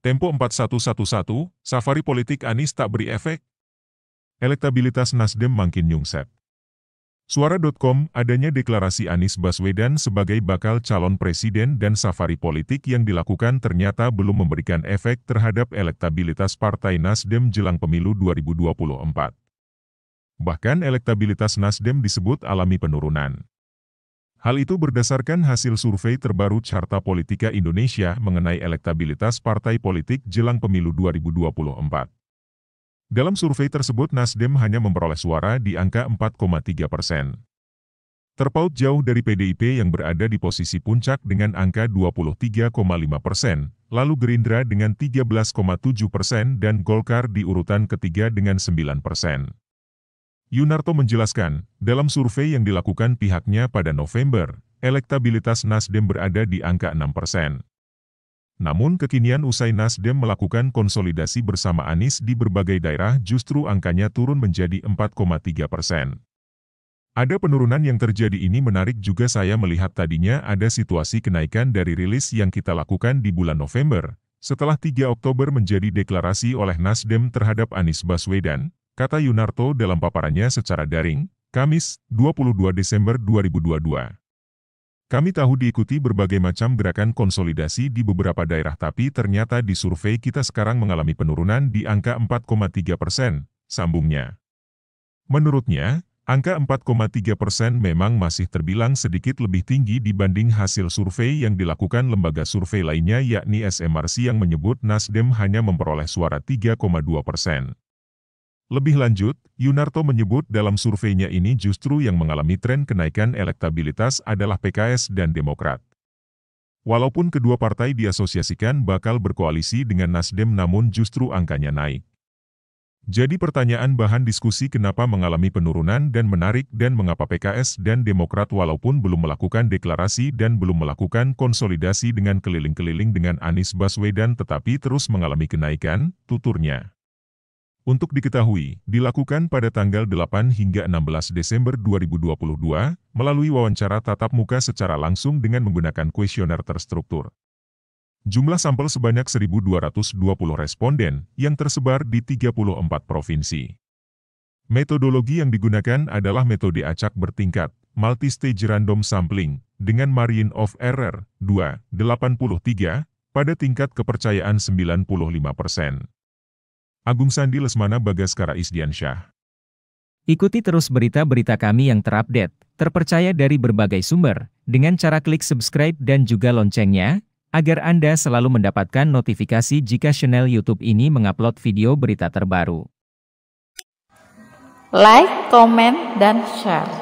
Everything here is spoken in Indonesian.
Tempo 4111, safari politik Anies tak beri efek. Elektabilitas Nasdem makin nyungsep. Suara.com, adanya deklarasi Anies Baswedan sebagai bakal calon presiden dan safari politik yang dilakukan ternyata belum memberikan efek terhadap elektabilitas Partai Nasdem jelang pemilu 2024. Bahkan elektabilitas Nasdem disebut alami penurunan. Hal itu berdasarkan hasil survei terbaru Carta Politika Indonesia mengenai elektabilitas partai politik jelang pemilu 2024. Dalam survei tersebut Nasdem hanya memperoleh suara di angka 4,3%. Terpaut jauh dari PDIP yang berada di posisi puncak dengan angka 23,5%, lalu Gerindra dengan 13,7% dan Golkar di urutan ketiga dengan 9%. Yunarto menjelaskan, dalam survei yang dilakukan pihaknya pada November, elektabilitas Nasdem berada di angka 6%. Namun kekinian usai Nasdem melakukan konsolidasi bersama Anies di berbagai daerah justru angkanya turun menjadi 4,3%. Ada penurunan yang terjadi ini menarik juga saya melihat tadinya ada situasi kenaikan dari rilis yang kita lakukan di bulan November, setelah 3 Oktober menjadi deklarasi oleh Nasdem terhadap Anies Baswedan, kata Yunarto dalam paparannya secara daring, Kamis, 22 Desember 2022. Kami tahu diikuti berbagai macam gerakan konsolidasi di beberapa daerah tapi ternyata di survei kita sekarang mengalami penurunan di angka 4,3%, sambungnya. Menurutnya, angka 4,3% memang masih terbilang sedikit lebih tinggi dibanding hasil survei yang dilakukan lembaga survei lainnya yakni SMRC yang menyebut Nasdem hanya memperoleh suara 3,2%. Lebih lanjut, Yunarto menyebut dalam surveinya ini justru yang mengalami tren kenaikan elektabilitas adalah PKS dan Demokrat. Walaupun kedua partai diasosiasikan bakal berkoalisi dengan Nasdem namun justru angkanya naik. Jadi pertanyaan bahan diskusi kenapa mengalami penurunan dan menarik dan mengapa PKS dan Demokrat walaupun belum melakukan deklarasi dan belum melakukan konsolidasi dengan keliling-keliling dengan Anies Baswedan tetapi terus mengalami kenaikan, tuturnya. Untuk diketahui, dilakukan pada tanggal 8 hingga 16 Desember 2022, melalui wawancara tatap muka secara langsung dengan menggunakan kuesioner terstruktur. Jumlah sampel sebanyak 1.220 responden, yang tersebar di 34 provinsi. Metodologi yang digunakan adalah metode acak bertingkat, multi-stage random sampling, dengan margin of error, 2,83, pada tingkat kepercayaan 95%. Agung Sandi Lesmana Bagaskara Isdiansyah. Ikuti terus berita-berita kami yang terupdate, terpercaya dari berbagai sumber, dengan cara klik subscribe dan juga loncengnya, agar Anda selalu mendapatkan notifikasi jika channel YouTube ini mengupload video berita terbaru. Like, komen, dan share.